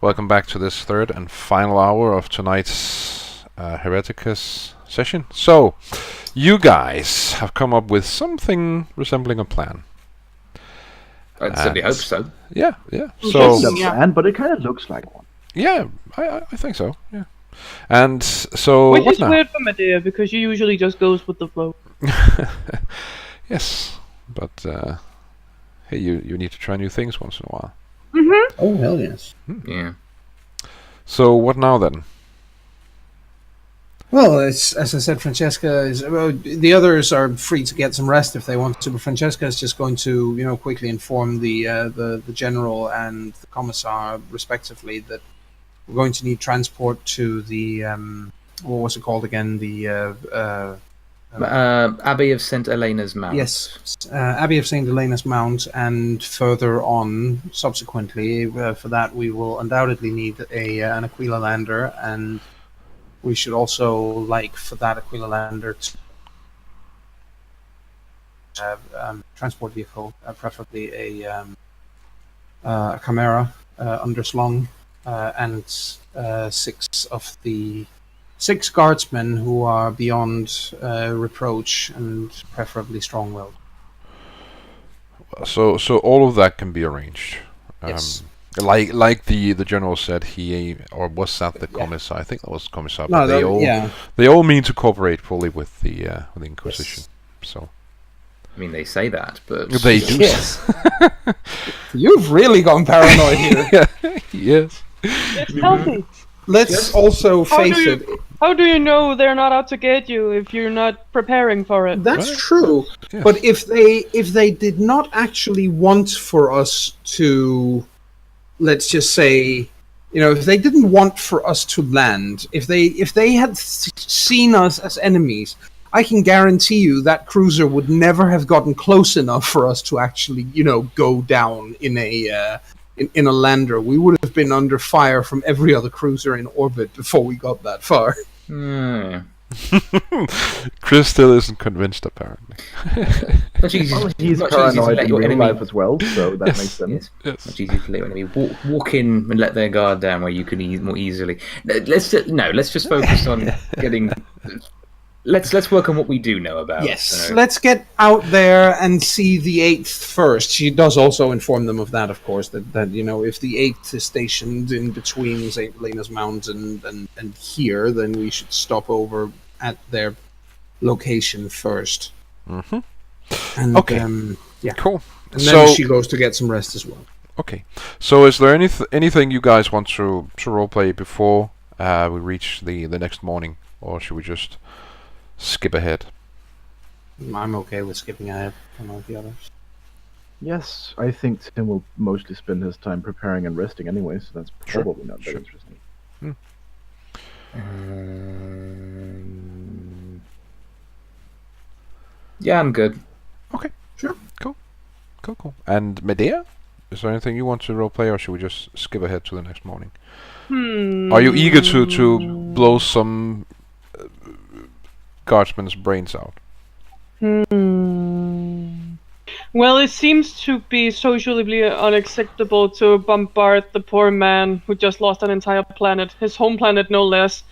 Welcome back to this third and final hour of tonight's Hereticus session. So, you guys have come up with something resembling a plan. I certainly hope so. Yeah. So, it's a plan, but it kind of looks like one. Yeah, I think so. Yeah. And so, which what is now? weird for Medea because she usually just goes with the flow. Yes, but hey, you need to try new things once in a while. Mm-hmm. Oh hell yes. Yeah. So what now then? Well, it's, as I said, Francesca is. Well, the others are free to get some rest if they want to, but Francesca is just going to, quickly inform the general and the commissar, respectively, that we're going to need transport to the what was it called again? The Abbey of St. Elena's Mount. Yes, Abbey of St. Elena's Mount, and further on, subsequently, for that we will undoubtedly need an Aquila lander, and we should also like for that Aquila lander to have transport vehicle, preferably a Chimera underslung, and six guardsmen who are beyond reproach and preferably strong-willed. So all of that can be arranged. Yes. Like the general said, or was that the commissar? I think that was the commissar. No, but they all mean to cooperate fully with the Inquisition. Yes. So. I mean, they say that, but they do. Yes. You've really gone paranoid here. Yes. It's healthy. Let's also face it. How do you know they're not out to get you if you're not preparing for it? That's true. Yes. But if they did not actually want for us to, let's just say, if they didn't want for us to land, if they had seen us as enemies, I can guarantee you that cruiser would never have gotten close enough for us to actually, go down in a lander. We would have been under fire from every other cruiser in orbit before we got that far. Chris still isn't convinced, apparently. He's paranoid in real life as well, so that makes sense. Yes. Much easier to let your enemy walk in and let their guard down where you can more easily. Let's just focus on getting. Let's work on what we do know about. Yes, let's get out there and see the 8th first. She does also inform them of that, of course, that if the 8th is stationed in between St. Elena's Mount and here, then we should stop over at their location first. Mm-hmm. And, okay. Yeah. Cool. And then she goes to get some rest as well. Okay. So is there anything you guys want to roleplay before we reach the next morning, or should we just skip ahead? I'm okay with skipping ahead from all the others. Yes, I think Tim will mostly spend his time preparing and resting anyway, so that's probably not very interesting. Yeah, I'm good. Okay. Sure. Cool. And Medea? Is there anything you want to roleplay, or should we just skip ahead to the next morning? Are you eager to blow some guardsman's brains out? Well, it seems to be socially unacceptable to bombard the poor man who just lost an entire planet, his home planet no less,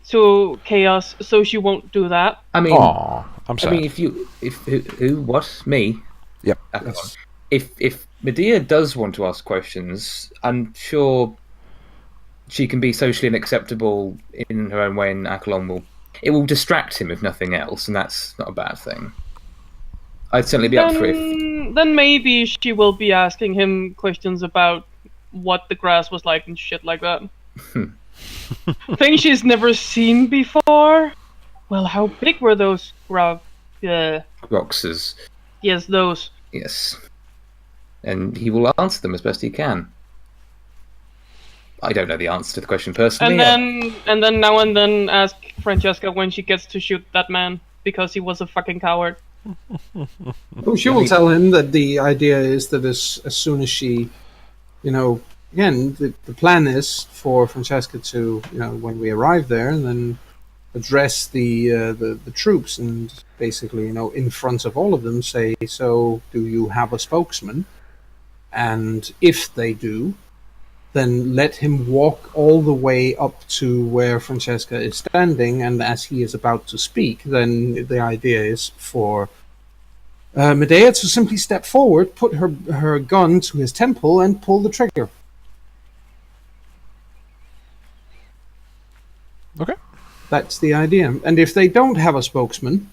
to chaos, so she won't do that. I mean, I'm sad. I mean, what? Me? Yep. If Medea does want to ask questions, I'm sure she can be socially unacceptable in her own way, and Akalon it will distract him if nothing else, and that's not a bad thing. I'd certainly be up for it. Then maybe she will be asking him questions about what the grass was like and shit like that. Things she's never seen before. Well, how big were those boxes? Yes, those. Yes. And he will answer them as best he can. I don't know the answer to the question personally. And then now and then ask Francesca when she gets to shoot that man because he was a fucking coward. Oh, she will tell him that the idea is that as soon as she, again, the plan is for Francesca to, when we arrive there, then address the troops and basically, in front of all of them say, so do you have a spokesman? And if they do, then let him walk all the way up to where Francesca is standing, and as he is about to speak, then the idea is for Medea to simply step forward, put her gun to his temple, and pull the trigger. Okay. That's the idea. And if they don't have a spokesman,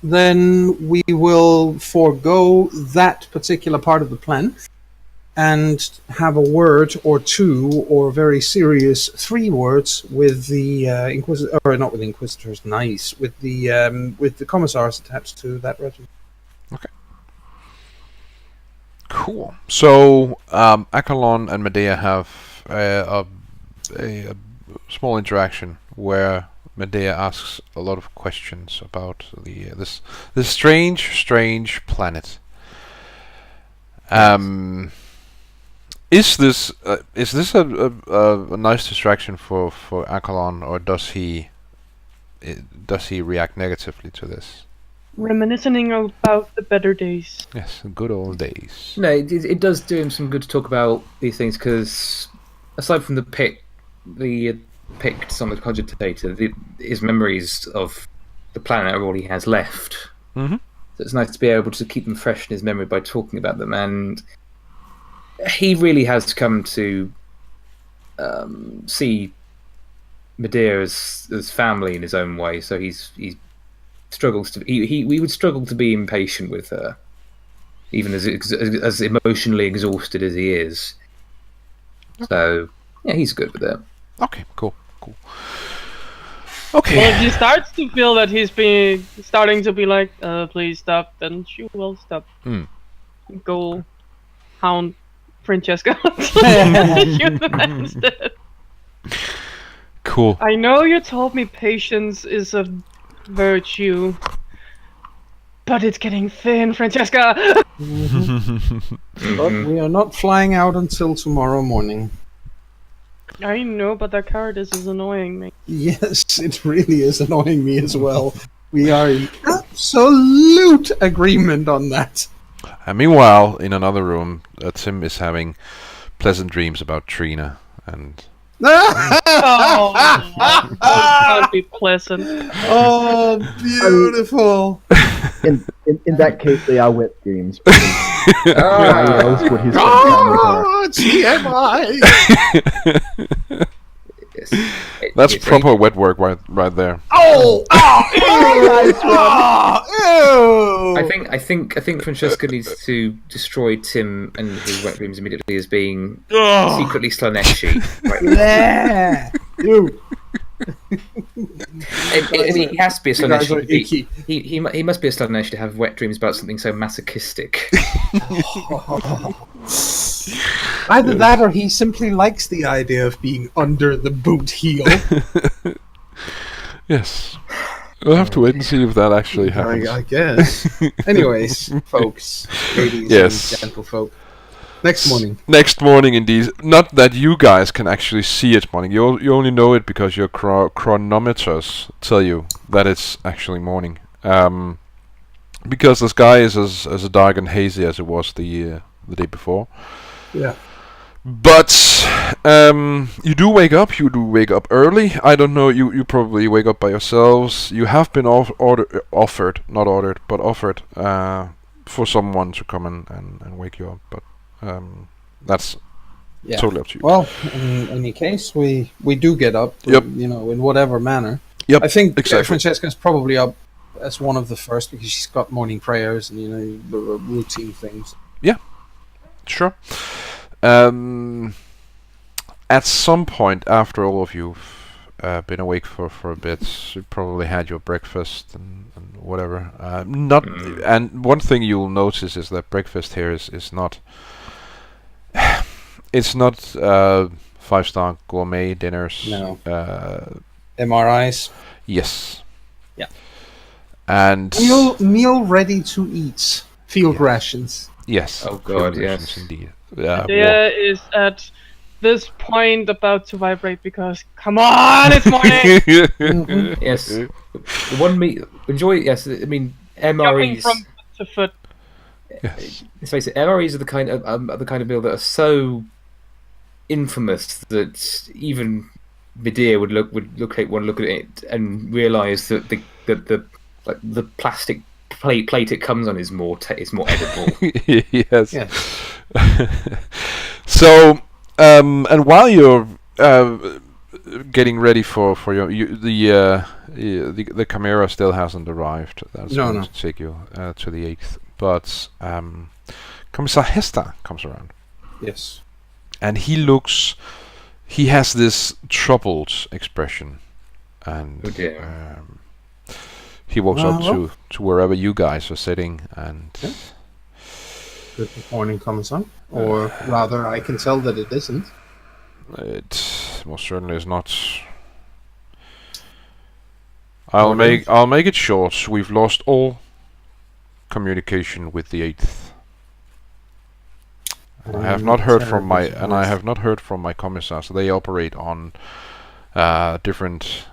then we will forego that particular part of the plan and have a word or two, or very serious 3 words with the Inquisitor, or not with the Inquisitors, nice, with the commissars attached to that regiment. Okay. Cool. So, Akalon and Medea have a small interaction where Medea asks a lot of questions about this strange planet. Is this a nice distraction for Akalon, or does he react negatively to this? Reminiscing about the better days. Yes, the good old days. No, it does do him some good to talk about these things, because aside from the Picts on the cogitator, his memories of the planet are all he has left. Mm-hmm. So it's nice to be able to keep them fresh in his memory by talking about them, and he really has come to see Medea as family in his own way. So he struggles to we would struggle to be impatient with her, even as emotionally exhausted as he is. So yeah, he's good with it. Okay, cool. Okay. Well, if he starts to feel that he's starting to be like, please stop, then she will stop. Go hound Francesca. Instead. Cool. I know you told me patience is a virtue, but it's getting thin, Francesca. But we are not flying out until tomorrow morning. I know, but that cowardice is annoying me. Yes, it really is annoying me as well. We are in absolute agreement on that. And meanwhile, in another room, Tim is having pleasant dreams about Trina and... Oh, that can't be pleasant. Oh, beautiful. In that case, they are wet dreams. Why else would he spend time with her? TMI! Yes. That's proper wet work right there. Oh! Ew! I think Francesca needs to destroy Tim and his wet dreams immediately as being secretly Slaneshi. Right? Yeah! Ew. I mean, he has to be a You guys are Slaneshi. icky. He must be a Slaneshi to have wet dreams about something so masochistic. Either that, or he simply likes the idea of being under the boot heel. Yes. We'll have to wait and see if that actually happens. I guess. Anyways, folks, ladies Yes. and gentlefolk. Next morning. Next morning, indeed. Not that you guys can actually see it morning. You only know it because your chronometers tell you that it's actually morning. Because the sky is as dark and hazy as it was the day before. Yeah. But you do wake up. You do wake up early. I don't know. You probably wake up by yourselves. You have been offered for someone to come and wake you up. But that's totally up to you. Well, in any case, we do get up. Yep. In whatever manner. Yep. I think exactly. Francesca's probably up as one of the first because she's got morning prayers and the routine things. Sure. At some point after all of you've been awake for a bit, you probably had your breakfast and whatever. And one thing you'll notice is that breakfast here is not. It's not 5-star gourmet dinners. No. MRIs. Yes. Yeah. And meal ready to eat. Field rations. yes. Oh God, field yes. rations indeed. Medea is at this point about to vibrate because, come on, it's morning! Yes. The one meat enjoy. Yes, I mean Jumping MREs. from foot to foot. Yes. Let's face it, MREs are the kind of meal that are so infamous that even Medea would look at it and realise that the plastic plate it comes on is more edible. Yes. Yeah. So, and while you're getting ready for the Chimera still hasn't arrived. That's going to take you to the 8th. But Commissar Hester comes around. Yes. And he has this troubled expression. And Oh dear. he walks up to wherever you guys are sitting and... Yeah. Good morning, Commissar. Or rather, I can tell that it isn't. It most certainly is not. I'll make it short. We've lost all communication with the 8th. And I have not heard from my commissars. They operate on different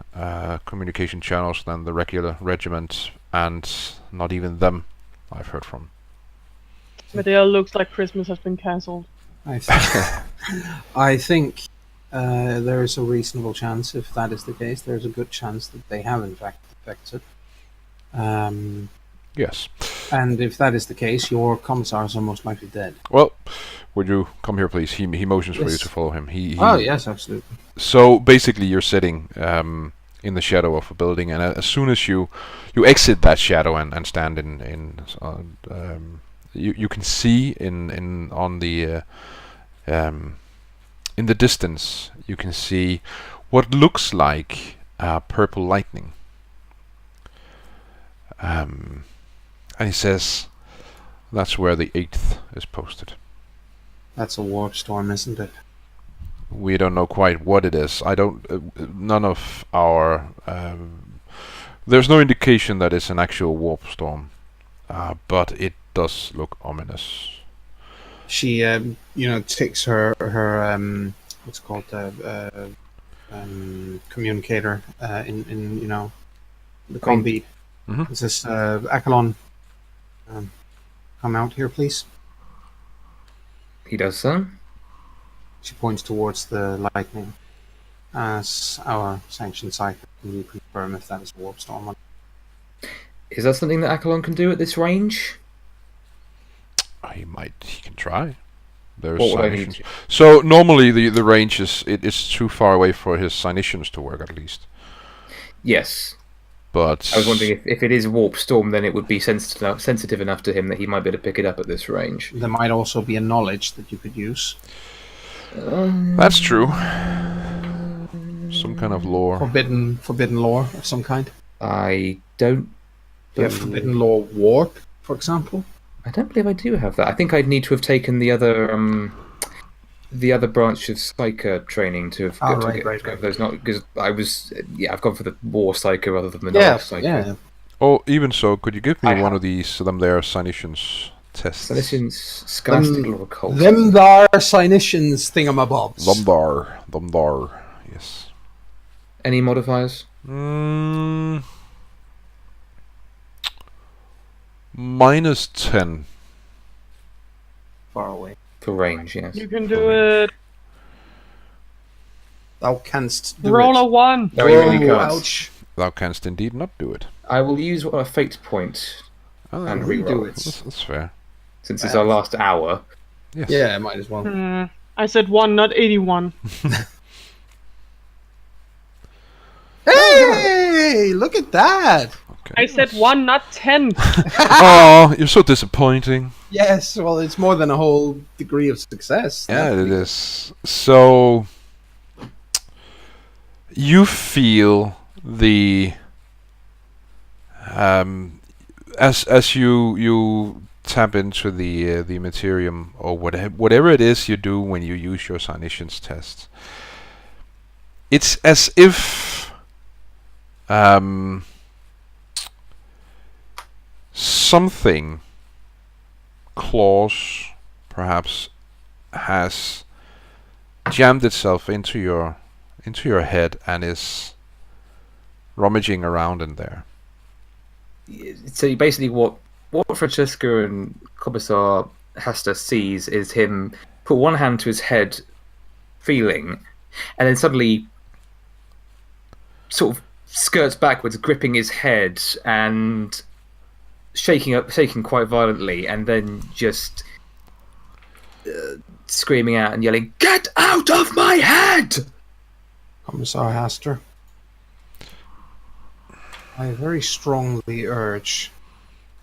communication channels than the regular regiment, and not even them I've heard from. Medea looks like Christmas has been cancelled. I think there is a reasonable chance, if that is the case, there's a good chance that they have in fact defected. Yes. And if that is the case, your commissars are most likely dead. Well, would you come here, please? He motions for you to follow him. Oh, yes, absolutely. So basically, you're sitting in the shadow of a building, and as soon as you exit that shadow and stand you can see in the distance, you can see what looks like purple lightning. And he says that's where the 8th is posted. That's a warp storm, isn't it? We don't know quite what it is. None of our... there's no indication that it's an actual warp storm, but it does look ominous. She, takes her what's called communicator in the comm bead. Mm-hmm. It says, Achelon, come out here, please. He does so. She points towards the lightning. As our sanctioned psychic, can you confirm if that is a warp storm? Is that something that Achelon can do at this range? He can try. There's What would I cynicians. need? So normally the range is too far away for his cynicians to work, at least. Yes. But I was wondering if it is a warp storm, then it would be sensitive enough to him that he might be able to pick it up at this range. There might also be a knowledge that you could use. That's true. Some kind of lore. Forbidden lore of some kind. I don't. Do you have forbidden lore warp, for example? I don't believe I do have that. I think I'd need to have taken the other branch of Psyker training to have get those. Not because I've gone for the war Psyker rather than the knowledge Psyker. Yeah. Oh, even so, could you give me one of these there cynicians tests? Cynicians, scholastic or occult. Them thar cynicians thingamabobs. Thumdar, yes. Any modifiers? -10. Far away. For range, yes. You can do it. Thou canst do Roll it. a 1. No, he really can't. Ouch. Thou canst indeed not do it. I will use a fate point and reroll it. That's fair. since it's our last hour. Yes. Yeah, might as well. I said 1, not 81. Hey, look at that! Okay. I said 1, not 10. Oh, you're so disappointing. Yes, well, it's more than a whole degree of success. Yeah, it is. So you feel the as you tap into the Imperium or whatever it is you do when you use your Cynicians test. It's as if something close, perhaps, has jammed itself into your head and is rummaging around in there. So basically, what Francesca and Commissar Hester sees is him put one hand to his head, feeling, and then suddenly sort of skirts backwards, gripping his head and shaking quite violently, and then just screaming out and yelling, "Get out of my head!" Commissar Haster, I very strongly urge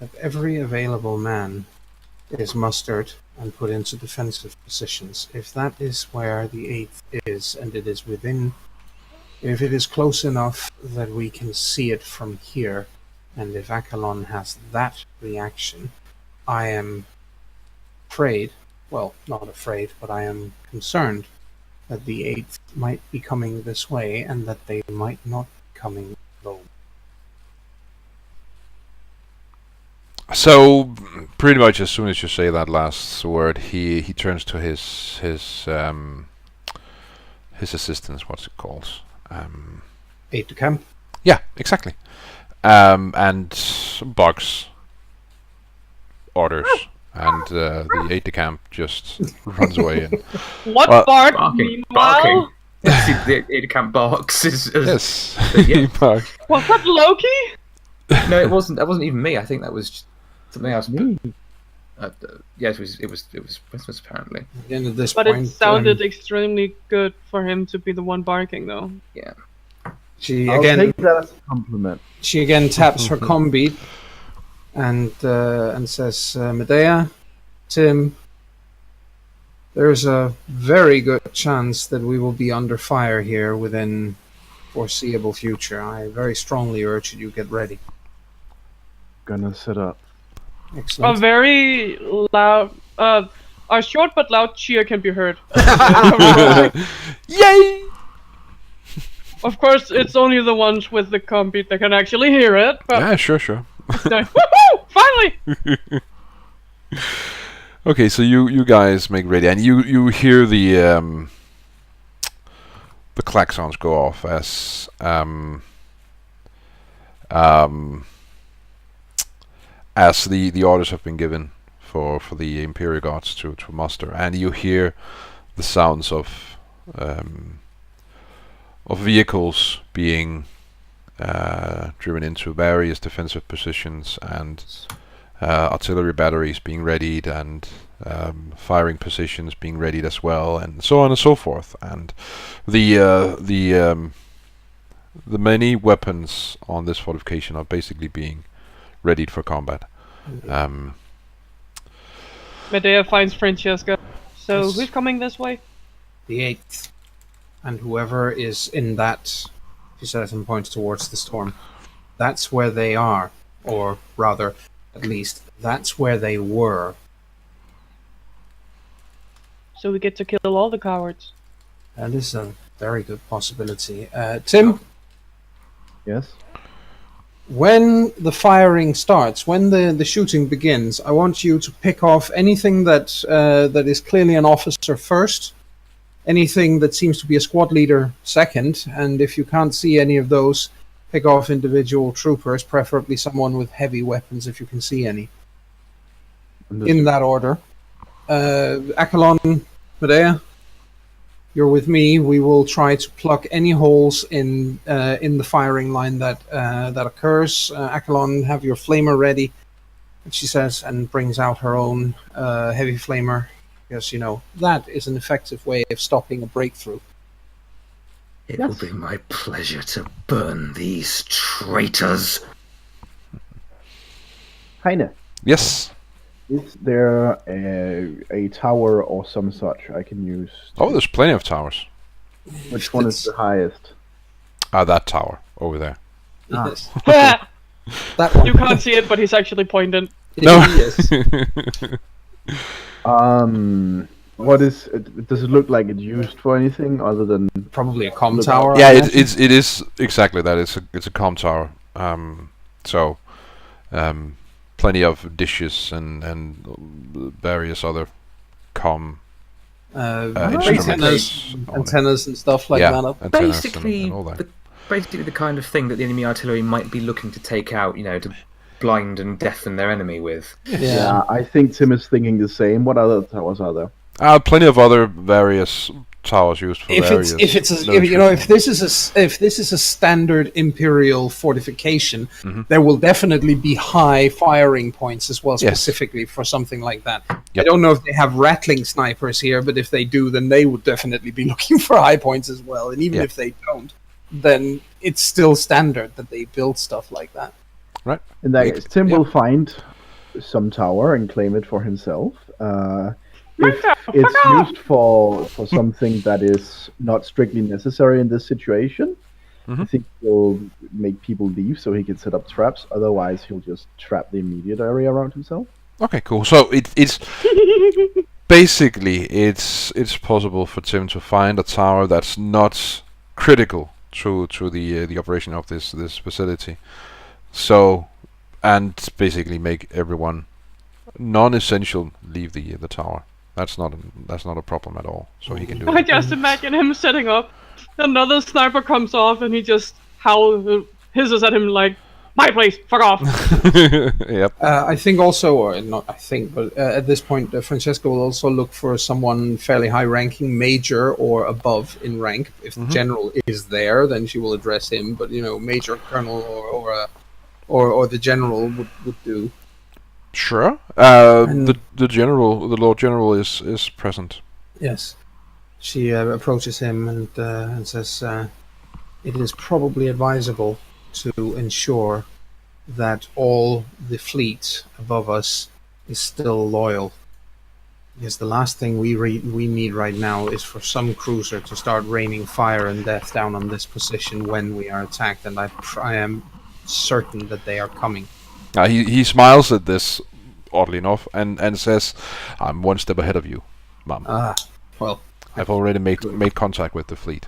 that every available man is mustered and put into defensive positions. If that is where the 8th is, and it is within, if it is close enough that we can see it from here, and if Akalon has that reaction, I am afraid, well, not afraid, but I am concerned that the 8th might be coming this way, and that they might not be coming alone. So, pretty much as soon as you say that last word, he turns to his assistants. What's it called? Aide de camp. Yeah, exactly. And barks orders, and the aide de camp just runs away. And What bark? Meanwhile, the aide de camp barks. yes, Yeah. he barks. was that Loki? No, it wasn't. That wasn't even me. I think that was something else. Yes, it was Christmas apparently. Again, at this But point, it sounded extremely good for him to be the one barking, though. Yeah. she I'll again take that as a compliment. she again taps her combeat and says, Medea, Tim, there's a very good chance that we will be under fire here within foreseeable future. I very strongly urge you get ready. Gonna sit up. A Excellent. very loud, a short but loud cheer can be heard. Yay! Of course, it's only the ones with the combeat that can actually hear it. But Yeah, sure. woohoo! Finally! Okay, so you guys make ready, and you hear the klaxons go off as the orders have been given for the Imperial Guards to muster, and you hear the sounds of vehicles being driven into various defensive positions, and artillery batteries being readied, and firing positions being readied as well, and so on and so forth. And the many weapons on this fortification are basically being readied for combat. Medea finds Francesca. So, Yes. who's coming this way? The 8th. And whoever is in that, she says and points towards the storm, that's where they are. Or rather, at least, that's where they were. So we get to kill all the cowards. That is a very good possibility. Tim, Yes? when the firing starts, when the shooting begins, I want you to pick off anything that that is clearly an officer first, anything that seems to be a squad leader second, and if you can't see any of those, pick off individual troopers, preferably someone with heavy weapons if you can see any. In that order. Akalon, Medea, you're with me. We will try to pluck any holes in the firing line that occurs. Akalon, have your flamer ready, she says, and brings out her own heavy flamer, because that is an effective way of stopping a breakthrough. It will be my pleasure to burn these traitors. Heine, Yes. is there a tower or some such I can use? Oh, there's plenty of towers. Which one is the highest? That tower over there. Yes. You That one. can't see it, but he's actually pointing. No. Yes. What is? Does it look like it's used for anything other than? Probably a comm tower. Yeah, I it imagine. it is exactly that. It's a comm tower. Plenty of dishes and various other comm instruments. Antennas and stuff like yeah, that up. antennas Basically, and all that. basically the kind of thing that the enemy artillery might be looking to take out, to blind and deafen their enemy with. Yeah, I think Tim is thinking the same. What other towers are there? Plenty of other various towers used for if various. if this is a standard Imperial fortification, there will definitely be high firing points as well, specifically for something like that. Yep. I don't know if they have rattling snipers here, but if they do, then they would definitely be looking for high points as well. And even if they don't, then it's still standard that they build stuff like that. Right. In that case, Tim will find some tower and claim it for himself. If it's used for something that is not strictly necessary in this situation, I think he'll make people leave so he can set up traps. Otherwise, he'll just trap the immediate area around himself. Okay, cool. So it's basically it's possible for Tim to find a tower that's not critical to the operation of this facility. So, and basically make everyone non-essential leave the tower. That's not a problem at all. So he can do I it. just imagine him setting up. Another sniper comes off and he just hisses at him like, "My place, fuck off." Yep. I think also, or not I think, but at this point, Francesca will also look for someone fairly high-ranking, major or above in rank. If the general is there, then she will address him. But major, colonel, or the general would do. Sure. The Lord General is present. Yes. She approaches him and says, "It is probably advisable to ensure that all the fleet above us is still loyal. Because the last thing we need right now is for some cruiser to start raining fire and death down on this position when we are attacked, and I am certain that they are coming." He smiles at this, oddly enough, and says, "I'm one step ahead of you, Mum. Well, I've already made contact with the fleet."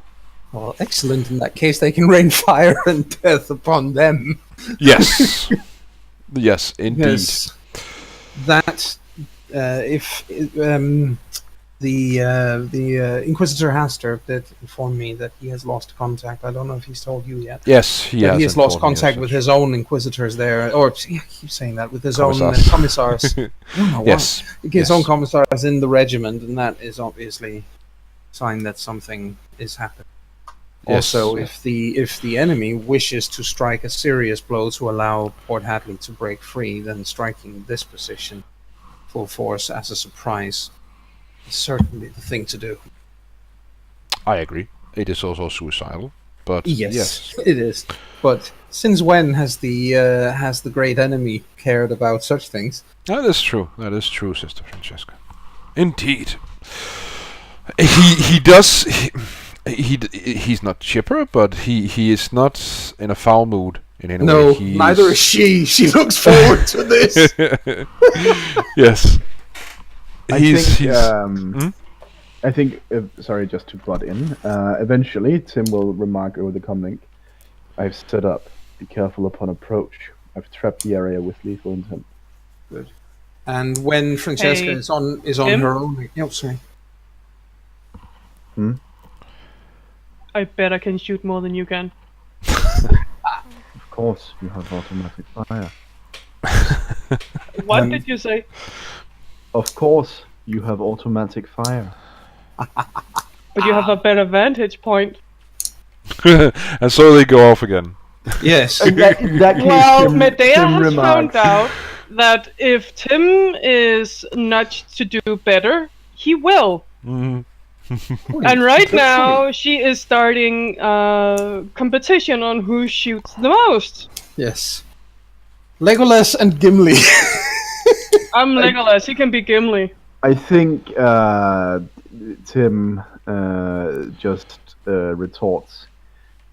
Well, excellent. In that case, they can rain fire and death upon them. Yes. Yes, indeed. Yes. That if the Inquisitor Haster did inform me that he has lost contact. I don't know if he's told you yet. Yes, he has. He has lost contact with his own Inquisitors there, or I keep saying that, with his own commissars. I don't know why. Yes. His own commissars in the regiment, and that is obviously a sign that something is happening. Yes. Also, if the enemy wishes to strike a serious blow to allow Port Hadley to break free, then striking this position full force as a surprise is certainly the thing to do. I agree. It is also suicidal, but yes. It is. But since when has the great enemy cared about such things? That is true. That is true, Sister Francesca. Indeed. He does. He's not chipper, but he is not in a foul mood in any way. No, neither is she. She looks forward to this. Yes. I think, sorry, just to butt in, eventually Tim will remark over the comlink, "I've set up. Be careful upon approach. I've trapped the area with lethal intent." Good. And when Francesca is on her own... Oh, sorry. I bet I can shoot more than you can. Of course, you have automatic fire. What did you say? Of course, you have automatic fire. But you have a better vantage point. And so they go off again. Yes. In that case, Well, Tim Medea has remarks, found out that if Tim is nudged to do better, he will. And right now, she is starting competition on who shoots the most. Yes. Legolas and Gimli. I'm Legolas, he can be Gimli. I think Tim just retorts,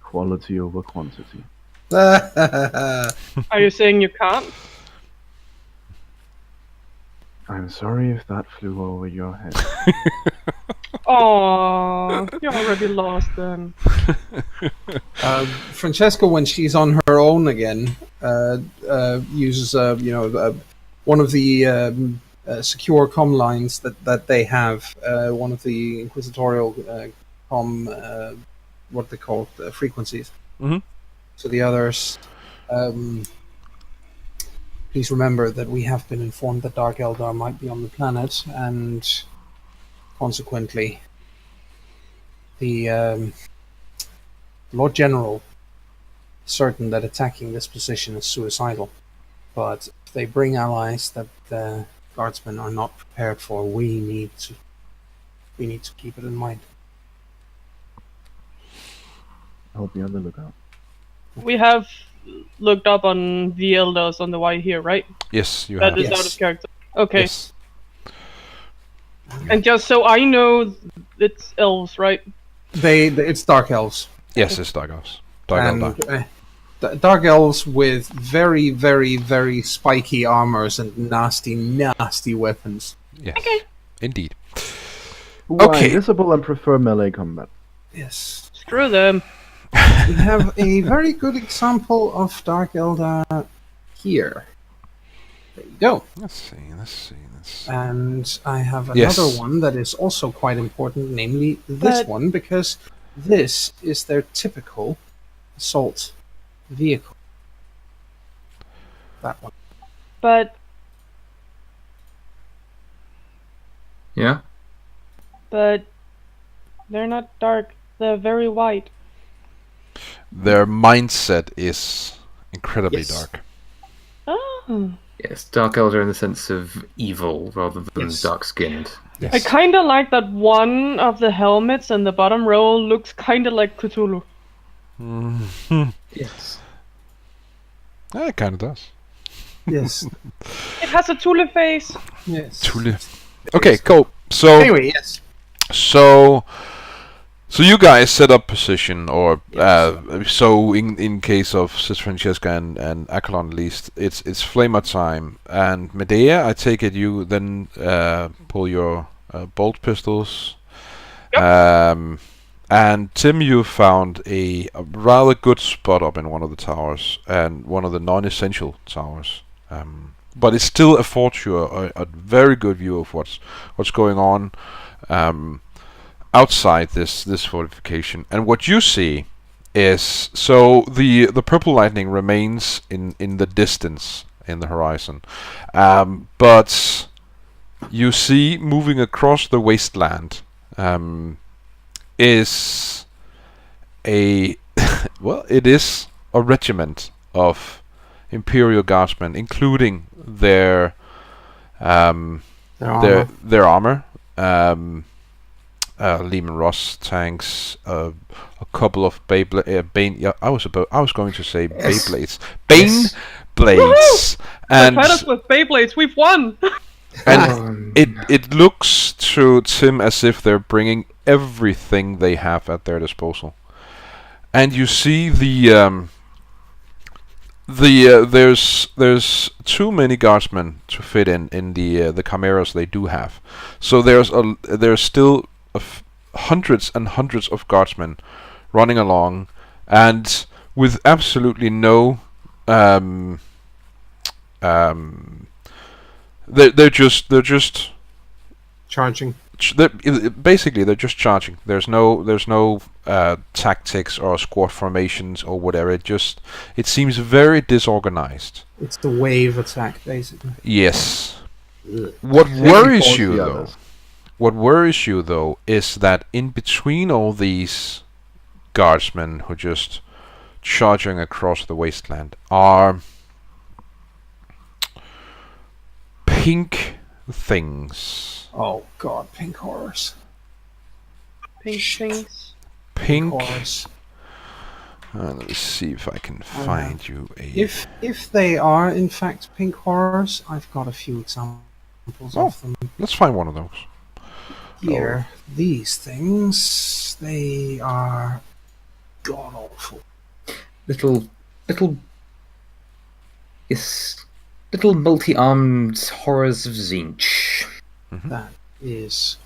"Quality over quantity." Are you saying you can't? I'm sorry if that flew over your head. Oh, you're already lost then. Francesca, when she's on her own again, uses one of the secure comm lines that they have. One of the inquisitorial comm, what they call frequencies. To the others. Please remember that we have been informed that Dark Eldar might be on the planet, and consequently, the Lord General certain that attacking this position is suicidal, but if they bring allies that the guardsmen are not prepared for, we need to keep it in mind. I'll be on the lookout. We have looked up on the elders on the way here, right? Yes, you That have. is out of character. Okay. Yes. And just so I know, it's elves, right? It's dark elves. Yes, it's Dark Elves. Dark Elves. Dark elves with very, very, very spiky armors and nasty, nasty weapons. Yes. Indeed. Who are Okay. invisible and prefer melee combat. Yes. Screw them. We have a very good example of Dark Eldar here. There you go. Let's see. And I have another Yes. one that is also quite important, namely this But- one, because this is their typical assault vehicle. That one. But Yeah. they're not dark. They're very white. Their mindset is incredibly Yes. dark. Oh. Yes, Dark Elder in the sense of evil rather than Yes. dark-skinned. I kind of like that one of the helmets in the bottom row looks kind of like Cthulhu. Yes. It kind of does. Yes. It has a Thule face. Yes. Truly. Okay, cool. So Anyway, yes. So you guys set up position, or so in case of Sis Francesca and Akalon at least, it's flamer time. And Medea, I take it you then pull your bolt pistols. Yep. And Tim, you found a rather good spot up in one of the towers, and one of the non-essential towers. But it still affords you a very good view of what's going on outside this fortification. And what you see is, so the purple lightning remains in the distance in the horizon, but you see moving across the wasteland is a well, it is a regiment of Imperial Guardsmen, including their armor. Lehman Ross tanks, a couple of Bane. Yeah, I was going to say Yes. Beyblades, Bane blades, and Fed us with Beyblades. We've won. and it looks to Tim as if they're bringing everything they have at their disposal. And you see there's too many guardsmen to fit in the chimeras they do have. So there's still hundreds and hundreds of guardsmen running along, and with absolutely no they're just Charging. basically they're just charging. There's no tactics or squad formations or whatever. It seems very disorganized. It's the wave attack, basically. Yes. Ugh. What worries you the though? others. What worries you though is that in between all these guardsmen who are just charging across the wasteland are pink things. Oh god, pink horrors. Pink things. Pink. Horrors. Let me see if I can find you a. If they are in fact pink horrors, I've got a few examples of them Let's find one of those. here. These things, they are god awful. Little multi-armed horrors of Zinch. That is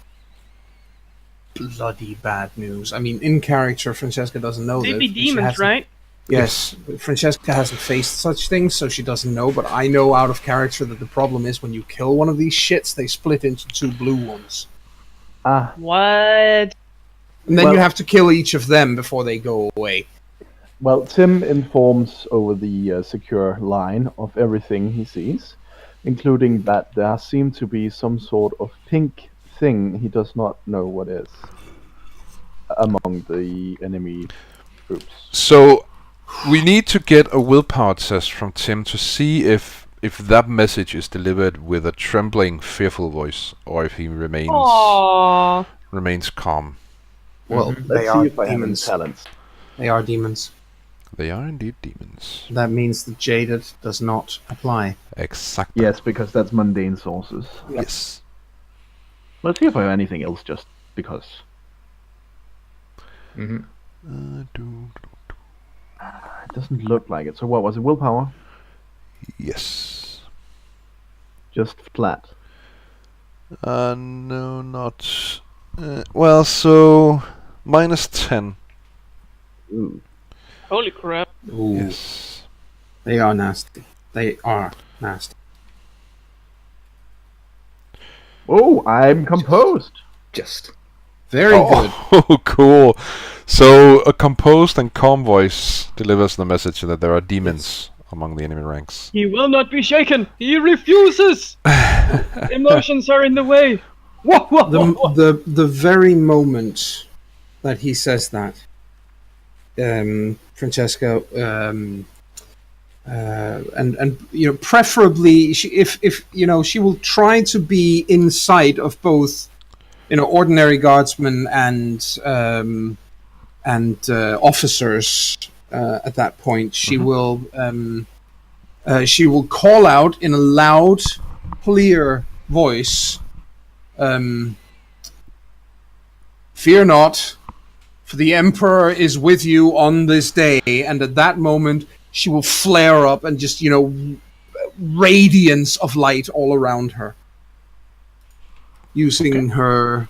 bloody bad news. I mean, in character, Francesca doesn't know They'd this. be She demons, hasn't- right? Yes, Francesca hasn't faced such things, so she doesn't know, but I know out of character that the problem is when you kill one of these shits, they split into two blue ones. Ah, What? And then Well- you have to kill each of them before they go away. well, Tim informs over the secure line of everything he sees, including that there seems to be some sort of pink thing he does not know what is. among the enemy troops. So we need to get a willpower test from Tim to see if that message is delivered with a trembling, fearful voice, or if he remains calm. Well, Let's they see are if I have any demons. talents. They are demons. They are indeed demons. That means the jaded does not apply. Exactly. Yes, because that's mundane sources. Yes. Let's see if I have anything else, just because. Mm-hmm. It doesn't look like it. So what was it? Willpower? Yes. Just flat. No, not. Well, so -10. Ooh. Holy crap. Ooh, Yes. they are nasty. They are nasty. Oh, I'm composed. Just. Very good. Oh, cool. So a composed and calm voice delivers the message that there are demons among the enemy ranks. He will not be shaken. He refuses. Emotions are in the way. The very moment that he says that, Francesca, and you know, preferably, if you know, she will try to be in sight of both, you know, ordinary guardsmen and officers. At that point, she will call out in a loud, clear voice, "Fear not, for the Emperor is with you on this day." And at that moment, she will flare up and just, you know, radiance of light all around her, using her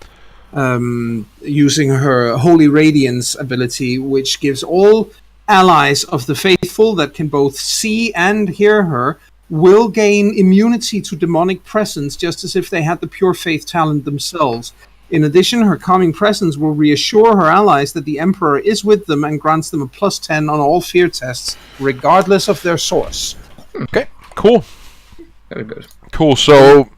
holy radiance ability, which gives all allies of the faithful that can both see and hear her will gain immunity to demonic presence, just as if they had the pure faith talent themselves. In addition, her calming presence will reassure her allies that the Emperor is with them and grants them a +10 on all fear tests, regardless of their source. Okay, cool. Very good. Cool, so...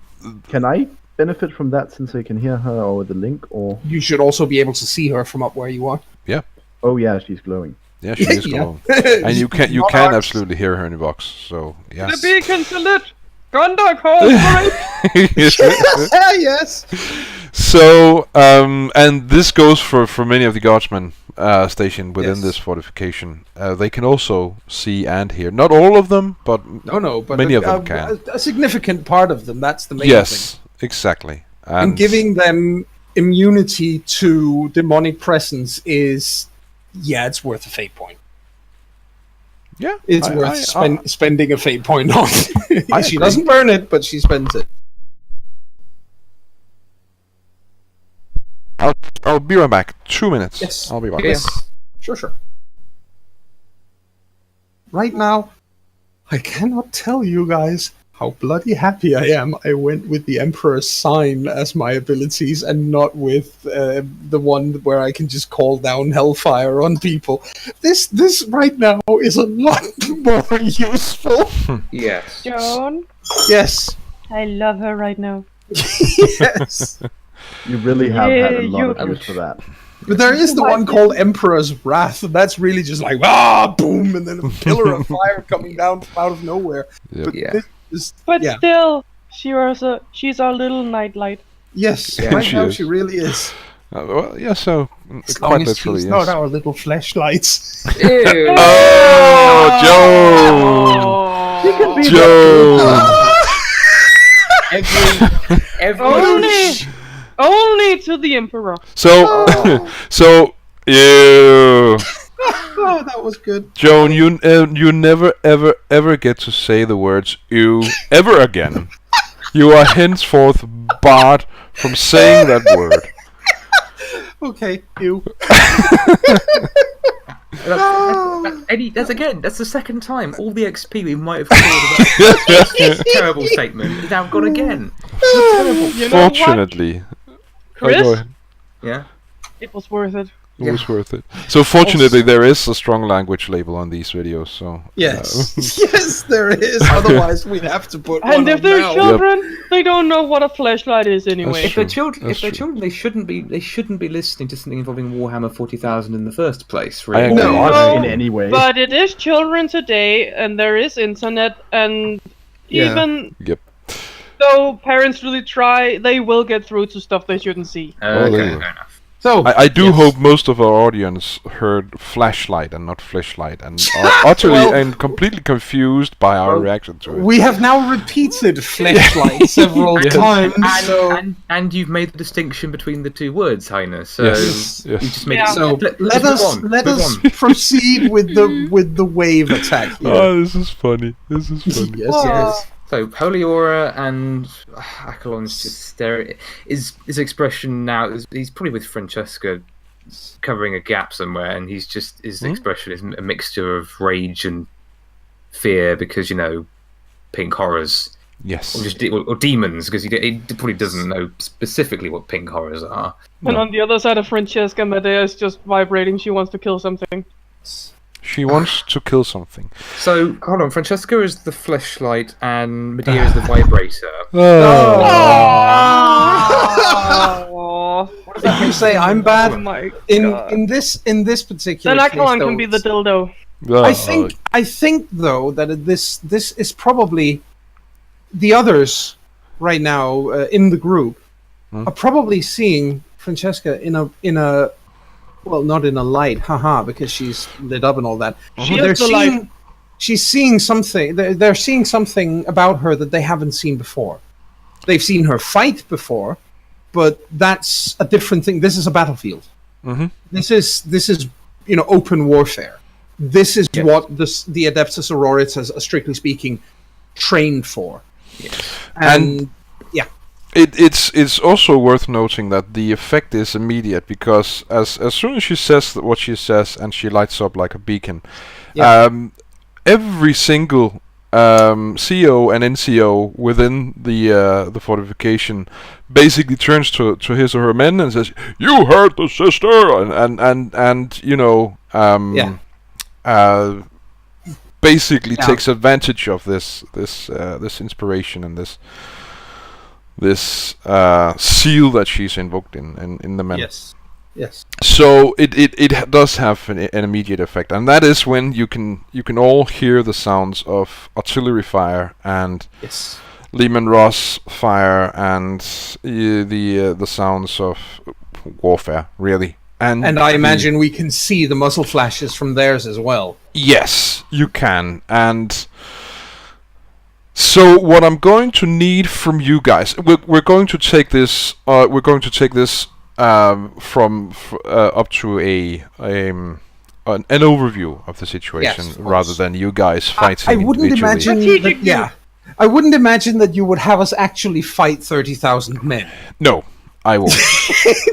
Can I benefit from that since I can hear her over the link, or... You should also be able to see her from up where you are. Yeah. Oh yeah, she's glowing. Yeah, she is Yeah. glowing. And you can Not can ours. absolutely hear her in the box, so The yes. beacon's lit. Gondor calls for it. Yes. So, and this goes for many of the guardsmen stationed within Yes. this fortification. They can also see and hear. Not all of them, but No, but many of them can. A significant part of them. That's the main thing. Yes, exactly. And giving them immunity to demonic presence is, yeah, it's worth a fate point. yeah, It's I- worth I- spending a fate point on. I She agree. doesn't burn it, but she spends it. I'll be right back. 2 minutes. Yes. I'll be right Yes. back. Sure. Right now, I cannot tell you guys how bloody happy I am I went with the Emperor's sign as my abilities and not with the one where I can just call down hellfire on people. This right now is a lot more useful. Yes. Joan, Yes. I love her right now. Yes. You really have had a lot Yeah, of use for that. But there is the one called Emperor's Wrath, and that's really just like, boom, and then a pillar of fire coming down from out of nowhere. Yep. But Yeah. this is, But yeah. still, she's our little nightlight. Yes, Yeah, right she now is. she really is. Well, yeah, so As long quite as literally, she's yes. not our little flashlights. Ew. Oh, She can be Joe! Every Only to the Emperor. So, so, ew. Oh, that was good. Joan, you never ever get to say the words "ew" ever again. You are henceforth barred from saying that word. Okay, you. That's the second time. All the XP we might have called about that terrible statement is now gone again. You know what, Fortunately. Chris? Go ahead. Yeah. It was worth it. Always worth it. So fortunately, there is a strong language label on these videos. So Yes, yes, there is. Otherwise, we'd have to put. And one if on they're now. children, they don't know what a fleshlight is anyway. If they're true. children, That's true. they shouldn't be. They shouldn't be listening to something involving Warhammer 40,000 in the first place. I Really. agree. No, No, in any way. But it is children today, and there is internet, and Yeah. even Yep. though parents really try, they will get through to stuff they shouldn't see. Okay, they fair will. enough. So I do yes. hope most of our audience heard flashlight and not fleshlight, and are utterly Well- and completely confused by our Well, reaction to it. We have now repeated fleshlight several Yes. times. So And you've made the distinction between the two words, Heiner. So Yes, yes. you just made Yeah. it. So let let's us move on, let move us on. proceed with the wave attack. Here. Oh, this is funny. This is funny. Yes, Oh. yes. So Holy Aura and Akalon's just there. His expression now is he's probably with Francesca, covering a gap somewhere, and he's just his expression is a mixture of rage and fear because pink horrors Yes. or just or demons because he probably doesn't know specifically what pink horrors are. And on the other side of Francesca, Medea is just vibrating. She wants to kill something. She wants to kill something. So hold on, Francesca is the fleshlight and Medea is the vibrator. Oh, If you say I'm oh bad my in god. in this particular Then case, Akalon though, can be the dildo. I think though that this is probably the others right now in the group are probably seeing Francesca in a well, not in a light, haha, because she's lit up and all that. She They're is the light. seeing, she's seeing something. They're seeing something about her that they haven't seen before. They've seen her fight before, but that's a different thing. This is a battlefield. Mm-hmm. This is open warfare. This is what the Adeptus Auroritas, strictly speaking, trained for. And yeah. It's also worth noting that the effect is immediate because as soon as she says what she says and she lights up like a beacon, every single CO and NCO within the fortification basically turns to his or her men and says, "You heard the sister," and basically takes advantage of this inspiration and this seal that she's invoked in the men. Yes. So it does have an immediate effect, and that is when you can all hear the sounds of artillery fire and Lehman Ross fire and the sounds of warfare, really. And I imagine we can see the muzzle flashes from theirs as well. Yes, you can. And so what I'm going to need from you guys, we're going to take this. From up to an overview of the situation, Yes, of rather course. than you guys fighting I wouldn't individually. imagine that, I wouldn't imagine that you would have us actually fight 30,000 men. No, I won't.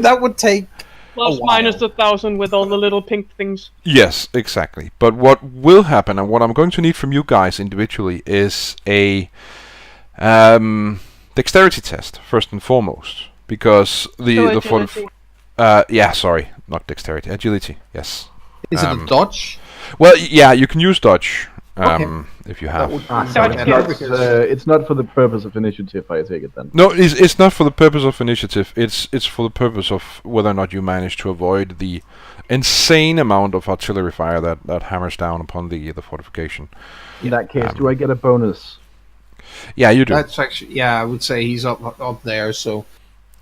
That would take Plus a while. minus 1,000 with all the little pink things. Yes, exactly. But what will happen, and what I'm going to need from you guys individually, is a dexterity test first and foremost, because Agility. sorry, not dexterity, agility. Yes. Is it a dodge? Well, yeah, you can use dodge if you have. It's not for the purpose of initiative, I take it then. No, it's not for the purpose of initiative. It's for the purpose of whether or not you manage to avoid the insane amount of artillery fire that hammers down upon the fortification. In that case, do I get a bonus? Yeah, you do. That's actually, I would say he's up there, so...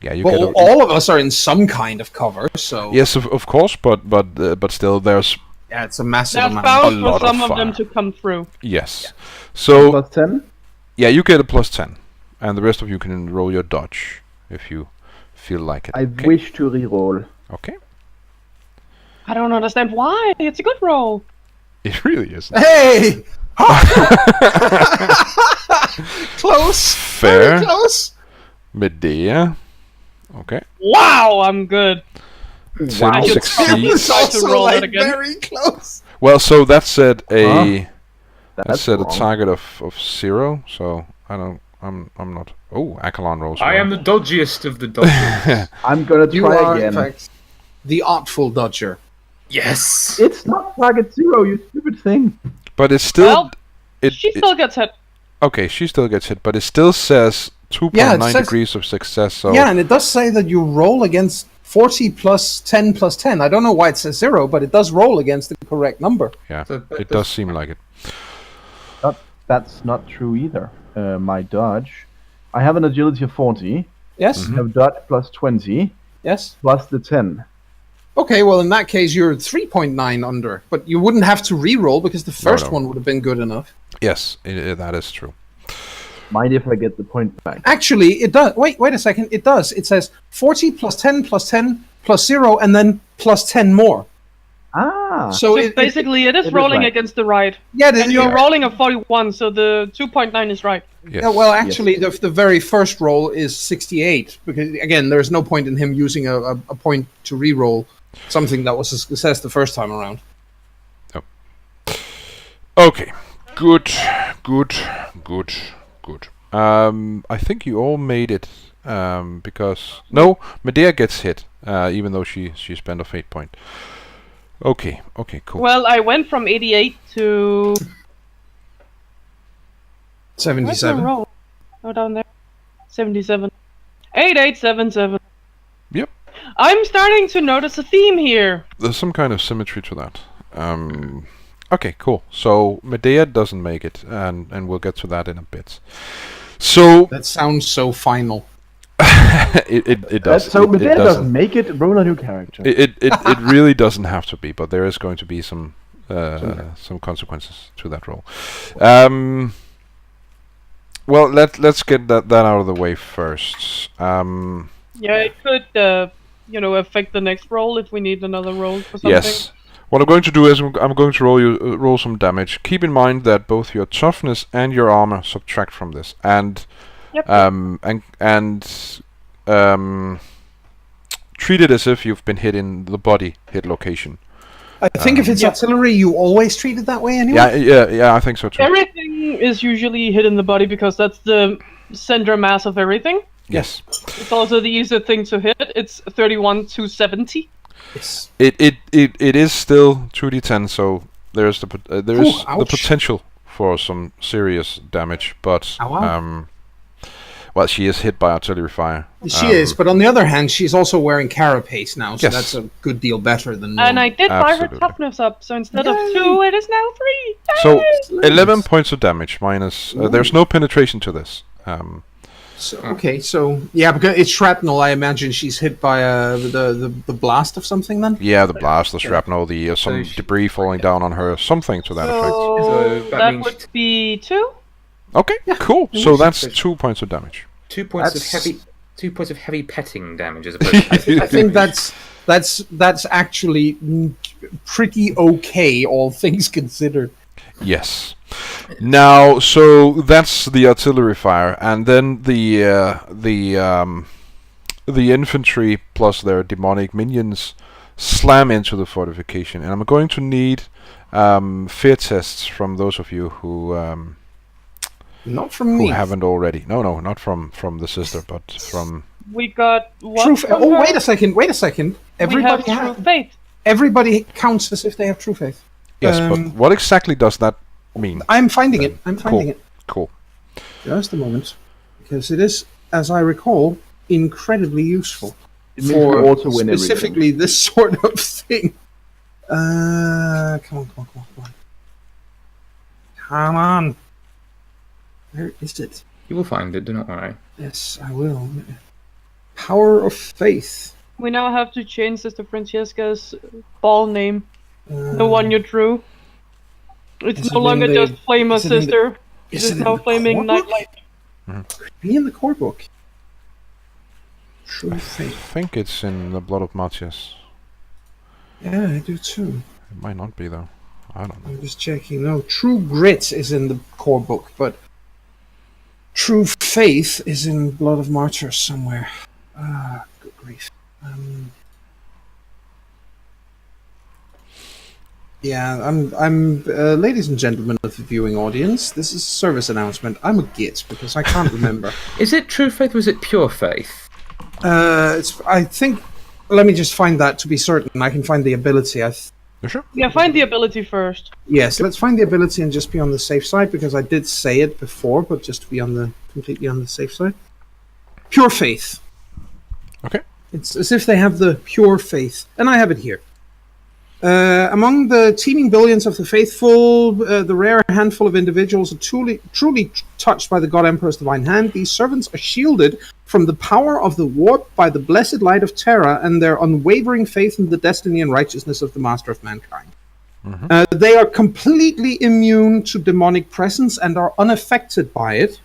Yeah, you Well, get. all of us are in some kind of cover, so... Yes, of course, but still, there's Yeah, it's a massive That's amount. bound lot for some of of them fire. to come through. yes. So Plus 10? yeah, you get a plus 10, and the rest of you can roll your dodge if you feel like it. I okay? wish to reroll. Okay. I don't understand why. It's a good roll. It really is. Hey! Close! Fair. Very close! Medea. Okay. Wow, I'm good. So I should probably It's try to also roll like that again. very close. Well, so that said a That's a wrong. target of 0. So I'm not. Oh, Akalon rolls. I well. am the dodgiest of the dodgers. I'm gonna You try are, in again. fact... the Artful Dodger. Yes. It's not target 0, you stupid thing. But it's still... Well, she still gets hit. Okay, she still gets hit, but it still says 2.9 degrees of success, so... Yeah, and it does say that you roll against 40 plus 10 plus 10. I don't know why it says 0, but it does roll against the correct number. Yeah, So it does seem like it. That's not true either. My dodge. I have an agility of 40. Yes? I have dodge plus 20, Yes? plus the 10. Okay, well, in that case, you're 3.9 under. But you wouldn't have to re-roll because the first one would have been good enough. Yes, that is true. Mind if I get the point back? Actually, it does. Wait a second. It does. It says 40 plus 10 plus 10 plus 0 and then plus 10 more. Ah! So Basically, it is is rolling right. against the right. Yeah, And you're rolling a 41, so the 2.9 is right. Yes. Yeah, well, actually, the very first roll is 68 because again, there's no point in him using a point to re-roll something that was a success the first time around. Okay. Good. I think you all made it, because... No, Medea gets hit, even though she spent a fate point. Okay, cool. Well, I went from 88 to... Where's the 77. roll? Oh, down there. 77. 8877. Yep. I'm starting to notice a theme here. There's some kind of symmetry to that. Okay, cool. So Medea doesn't make it, and we'll get to that in a bit. So That sounds so final. it does. So It Medea doesn't. doesn't make it, roll a new character. It really doesn't have to be, but there is going to be some consequences to that role. Well, let's get that out of the way first. Yeah, it could, affect the next roll if we need another roll for something. Yes. What I'm going to do is I'm going to roll some damage. Keep in mind that both your toughness and your armor subtract from this, and Yep. treat it as if you've been hit in the body hit location. I think if it's artillery, you always treat it that way anyway. Yeah, I think so too. Everything is usually hit in the body because that's the center mass of everything. Yes. It's also the easier thing to hit. It's 31 to 70. Yes. It is still 2d10, so there's the ouch. potential for some serious damage, but Ow, wow. Well, she is hit by artillery fire. She is, but on the other hand, she's also wearing carapace now, so Yes. that's a good deal better than And I did buy her Absolutely. toughness up, so instead of 2, it is now 3. So 11 points of damage minus. There's no penetration to this. So, okay, so yeah, because it's shrapnel. I imagine she's hit by the blast of something then. Yeah, the blast, the shrapnel, the some debris falling down on her, something to that effect. So that that means- would be 2. Okay, cool. So that's 2 points of damage. 2 points That's- of heavy petting damage as opposed to I think that's actually pretty okay, all things considered. Yes. Now, so that's the artillery fire, and then the infantry plus their demonic minions slam into the fortification, and I'm going to need fear tests from those of you who Not from me. haven't already. No, not from the sister, but from. We got what? True from oh, her? wait a second. We have true faith. Everybody counts as if they have true faith. Yes, but what exactly does that mean? I'm finding it. I'm finding it. Cool. Just a moment, because it is, as I recall, incredibly useful It means for we also win everything. specifically this sort of thing. Come on. Where is it? You will find it, do not worry. Yes, I will. Power of faith. We now have to change Sister Francesca's ball name. The one you drew. It's Is no it longer in the- just Flamer is it in the- Sister. It is is it in now the Flaming core book? Nightlight. Could be in the core book. True I faith. think it's in the Blood of Matthias. Yeah, I do too. It might not be though. I don't know. I'm just checking. No, true grit is in the core book, but true faith is in Blood of Martyrs somewhere. Good grief. Yeah, I'm ladies and gentlemen of the viewing audience, this is a service announcement. I'm a git because I can't remember. Is it true faith or is it pure faith? I think Let me just find that to be certain. I can find the ability. You sure? Yeah, find the ability first. Yes, let's find the ability and just be on the safe side, because I did say it before, but just to be completely on the safe side. Pure faith. Okay. It's as if they have the pure faith, and I have it here. Among the teeming billions of the faithful, the rare handful of individuals are truly touched by the God Emperor's divine hand, these servants are shielded from the power of the warp by the blessed light of Terra and their unwavering faith in the destiny and righteousness of the Master of Mankind. They are completely immune to demonic presence and are unaffected by it.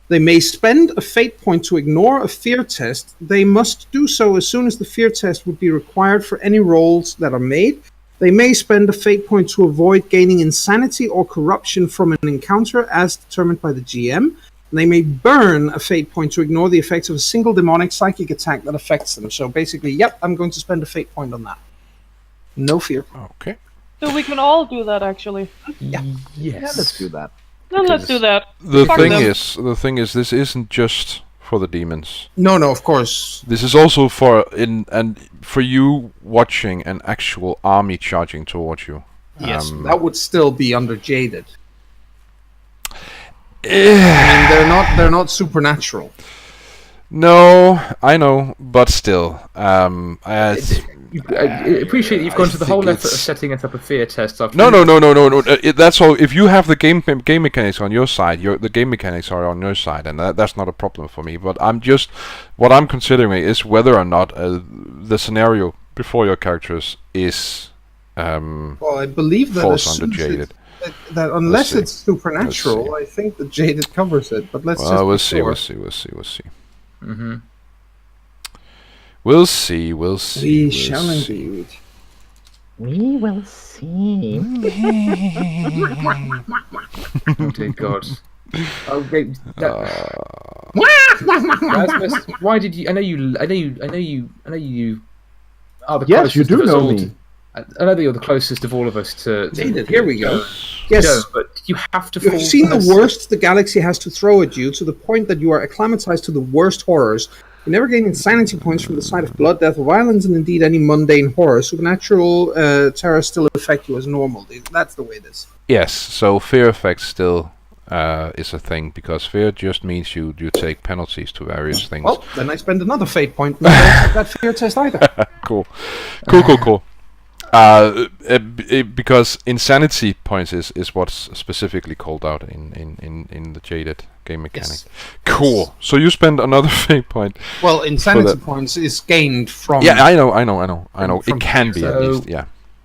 They may spend a fate point to ignore a fear test. They must do so as soon as the fear test would be required for any rolls that are made. They may spend a fate point to avoid gaining insanity or corruption from an encounter as determined by the GM. They may burn a fate point to ignore the effects of a single demonic psychic attack that affects them. So basically, yep, I'm going to spend a fate point on that. No fear. Okay. So we can all do that, actually. Yeah. Yeah, let's do that. Then let's do that. The Fuck them. thing is, this isn't just for the demons. No, of course. This is also for you watching an actual army charging towards you. Yes, that would still be under jaded. I mean, they're not supernatural. No, I know, but still, I appreciate that you've gone to the think whole effort of it's- setting it up a fear test. After no. That's all. If you have the game mechanics on your side, the game mechanics are on your side, and that's not a problem for me. But what I'm considering is whether or not the scenario before your characters is Well, I believe that falls assumes under jaded. that unless see. it's supernatural, I think the jaded covers it. But let's just Well, be we'll see. sure. We'll see. Mm-hmm. We'll see. We shall indeed. We will see. Oh dear God. Okay. Rasmus, why did you? I know you are the Yes, you closest do of us know all me. I know that you're the closest of all of us to Jaded, here we go. Joe, Yes, but you have to. you fall have seen for the this. worst the galaxy has to throw at you, to the point that you are acclimatized to the worst horrors. You never gain insanity points from the sight of blood, death, or violence, and indeed any mundane horror. Supernatural terror still affect you as normal. That's the way it is. Yes. So fear effect still is a thing, because fear just means you take penalties to various things. Well, then I spend another fate point. Not accept that fear test either. Cool. Because insanity points is what's specifically called out in the jaded game mechanic. Yes. Cool. So you spend another fate point. Well, insanity that- points is gained from. Yeah, I know. From It can be at so- least.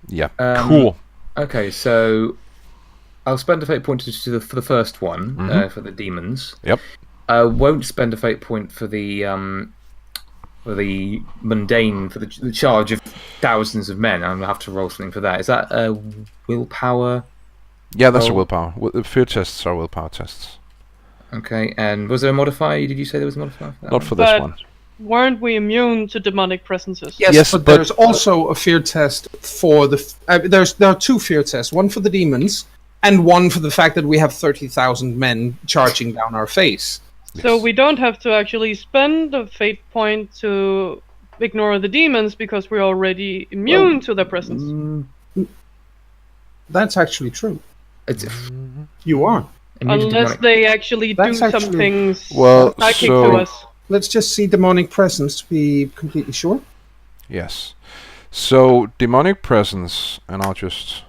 Yeah. Um, Cool. Okay, so I'll spend a fate point for the first one Mhm. for the demons. Yep. I won't spend a fate point for the mundane, for the charge of thousands of men. I'm gonna have to roll something for that. Is that willpower? Yeah, that's a Oh. willpower. Fear tests are willpower tests. Okay, and was there a modifier? Did you say there was a modifier? For that Not one? for this But one. weren't we immune to demonic presences? Yes, but but- there's also a fear test for the. There are two fear tests: one for the demons, and one for the fact that we have 30,000 men charging down our face. So Yes. we don't have to actually spend a fate point to ignore the demons because we're already immune to their presence. Mm, That's actually true. it's You are. immune to Unless demonic- they actually do That's actually- some things Well, psychic so- to us. Let's just see demonic presence to be completely sure. Yes. So demonic presence, and I'll just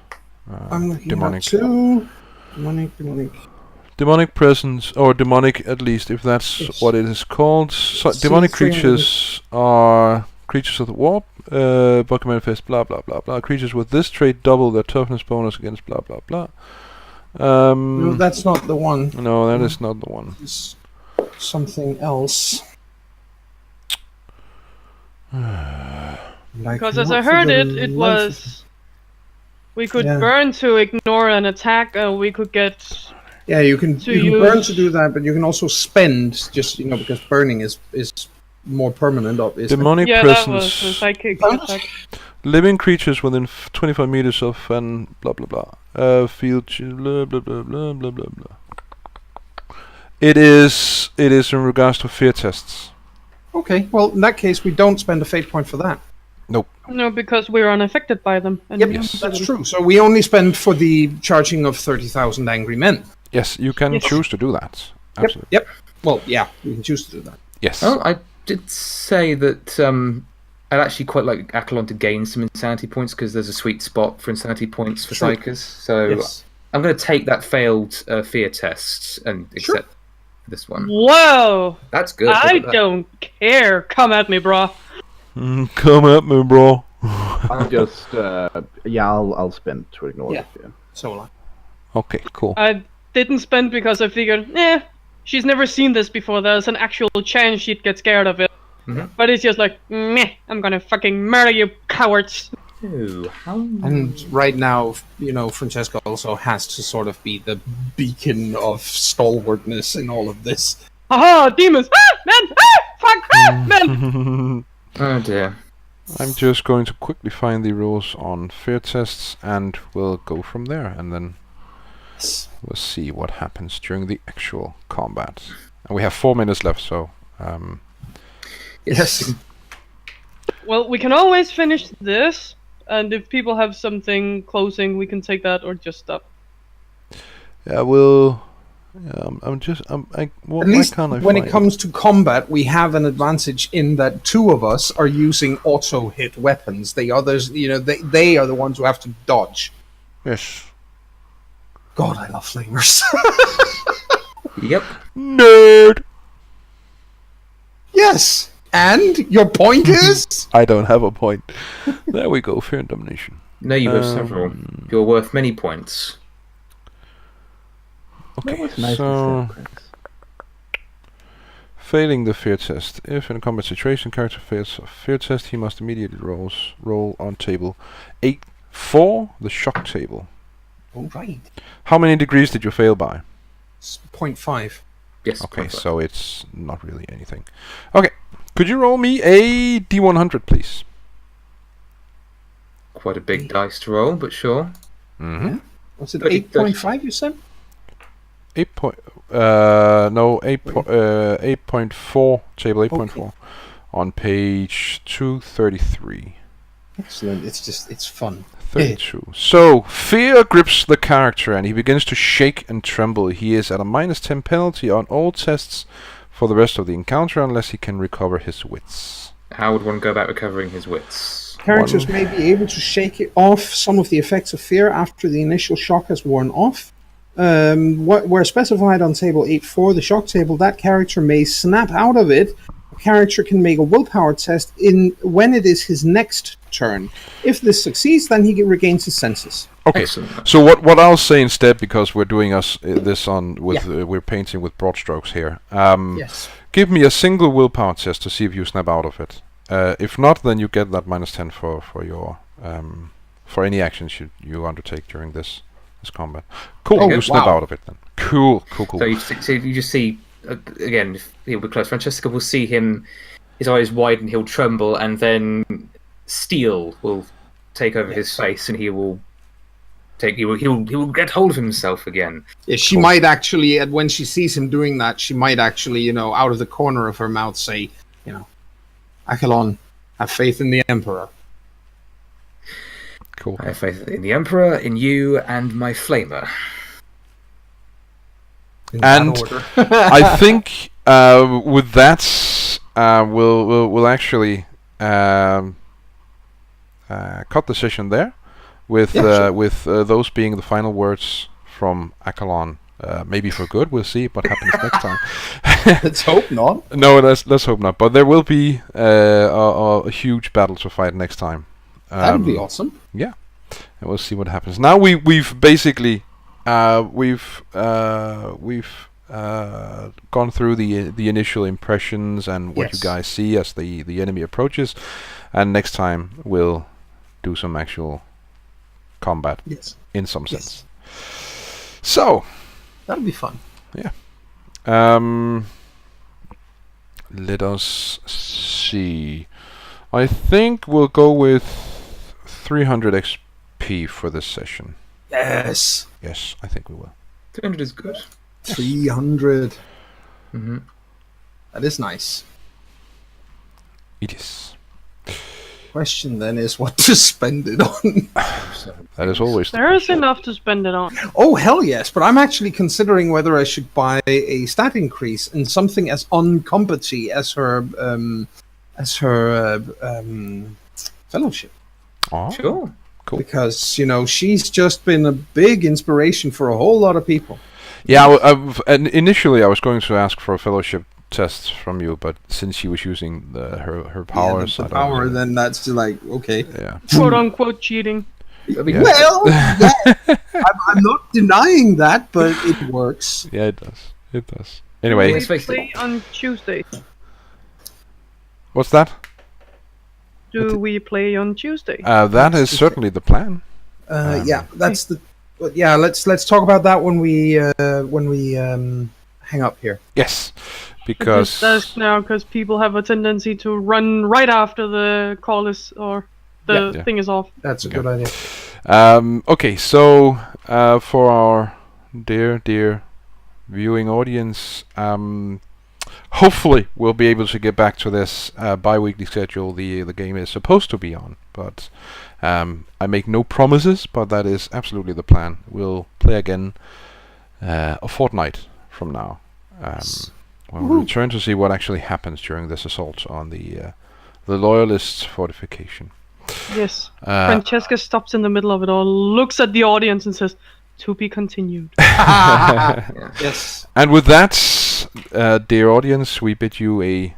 I'm looking demonic. at two. Demonic. Presence, or demonic at least, if that's Yes. what it is called. So See demonic thing- creatures are creatures of the warp, bug manifest, blah blah blah blah. Creatures with this trait double their toughness bonus against blah blah blah. No, that's not the one. No, that is not the one. It's something else. Because as I heard it, it was we could Yeah. burn to ignore an attack, and we could get Yeah, you can to burn use- to do that, but you can also spend, just because burning is more permanent, obviously. Demonic yeah, that was a presence. psychic Bonus? attack. Living creatures within 25 meters of an blah blah blah. Field blah blah blah blah blah blah blah. It is in regards to fear tests. Okay, well, in that case, we don't spend a fate point for that. Nope. No, because we're unaffected by them. And Yep, we Yes. that's true. So we only spend for the charging of 30,000 angry men. Yes, you can Yes. choose to do that. Absolutely. Yep. Well, yeah, you can choose to do that. Yes. Oh, I did say that I'd actually quite like Akalon to gain some insanity points because there's a sweet spot for insanity points for Sure. psychers. So Yes. I'm going to take that failed fear test and Sure. accept this one. Whoa! That's good. I Look at that. don't care. Come at me, bro. Come at me, bro. I'll just I'll spend to ignore Yeah. it. Yeah. So will I. Okay, cool. I didn't spend because I figured, she's never seen this before. There's an actual chance she'd get scared of it. Mhm. But it's just like, meh, I'm gonna fucking murder you, cowards. Ooh, how... And right now, Francesca also has to sort of be the beacon of stalwartness in all of this. Haha, demons! Ah, man! Ah, fuck! Ah, man! Oh dear. I'm just going to quickly find the rules on fear tests, and we'll go from there, and then we'll see what happens during the actual combat. And we have 4 minutes left, so Yes. Well, we can always finish this, and if people have something closing, we can take that or just stop. yeah, we'll. What, At why least can't I when find it comes to combat, we have an advantage in that 2 of us are using auto-hit weapons. The others, they are the ones who have to dodge. Yes. God, I love flamers. Yep. Nerd. Yes. And your point is? I don't have a point. There we go. Fear and domination. No, you have several. You're worth many points. Okay, That was nice so and simple. failing the fear test. If in a combat situation character fails a fear test, he must immediately roll on table 8-4, the shock table. All right. How many degrees did you fail by? It's 0.5. Yes. Okay, perfect. so it's not really anything. Okay, could you roll me a D100, please? Quite a big dice to roll, but sure. Mm-hmm. Was it 30. 8.5 you said? 8.4, table 8.4, Okay. on page 233. Excellent. It's fun. 32. So, fear grips the character and he begins to shake and tremble. He is at a -10 penalty on all tests for the rest of the encounter unless he can recover his wits. How would one go about recovering his wits? Characters may be able to shake it off some of the effects of fear after the initial shock has worn off. Where specified on table 8.4, the shock table, that character may snap out of it. A character can make a willpower test when it is his next turn. If this succeeds, then he regains his senses. Okay, Excellent. so what I'll say instead, because we're doing this on with we're painting with broad strokes here. Yes. Give me a single willpower test to see if you snap out of it. If not, then you get that -10 for your for any actions you undertake during this combat. Cool, Oh, you snap wow. out of it then. Cool. So you just see, again, if he'll be close. Francesca will see him, his eyes widen, he'll tremble, and then steel will take over his face, and he will get hold of himself again. Yeah, she might actually, when she sees him doing that, she might actually, out of the corner of her mouth say, Akalon, have faith in the Emperor. Cool. I have faith in the Emperor, in you, and my flamer. In that And order. I think with that we'll actually cut the session there with those being the final words from Akalon. Maybe for good, we'll see what happens next time. Let's hope not. No, let's hope not. But there will be a huge battle to fight next time. That would be awesome. Yeah, and we'll see what happens. Now we've basically we've gone through the initial impressions and what you Yes. guys see as the enemy approaches, and next time we'll do some actual combat Yes. in some Yes. sense. So. That'll be fun. Let us see. I think we'll go with 300 XP for this session. Yes. Yes, I think we will. 200 is good. 300. Mm-hmm. That is nice. It is. question then is what to spend it on. That is always the There is question. enough to spend it on. Oh, hell yes, but I'm actually considering whether I should buy a stat increase in something as uncompetent as her fellowship. Oh, Sure. cool. Because, you know, she's just been a big inspiration for a whole lot of people. Yeah, and initially I was going to ask for a fellowship test from you, but since she was using her powers, the I don't power, know. then that's like, okay. Yeah. Quote unquote cheating. I mean, Yeah. Well, yeah, I'm not denying that, but it works. Yeah, it does. It does. Anyway, Let's We face it. play on Tuesday. what's that? Do we play on Tuesday? That is certainly the plan. Yeah, that's the. But yeah, let's talk about that when we hang up here. Yes, Because because now, because people have a tendency to run right after the call is or the Yeah. thing is off. That's a good idea. okay, so for our dear viewing audience, hopefully we'll be able to get back to this bi-weekly schedule the game is supposed to be on, but I make no promises, but that is absolutely the plan. We'll play again a fortnight from now. We'll return to see what actually happens during this assault on the Loyalists' fortification. Yes. Francesca stops in the middle of it all, looks at the audience, and says, "To be continued." Yes. And with that, dear audience, we bid you a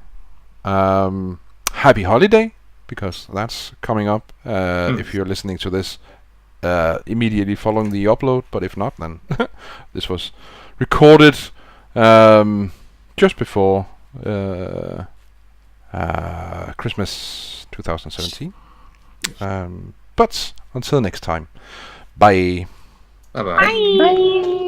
happy holiday, because that's coming up if you're listening to this immediately following the upload, but if not, then this was recorded just before Christmas 2017. But until next time, bye. Bye-bye. Bye.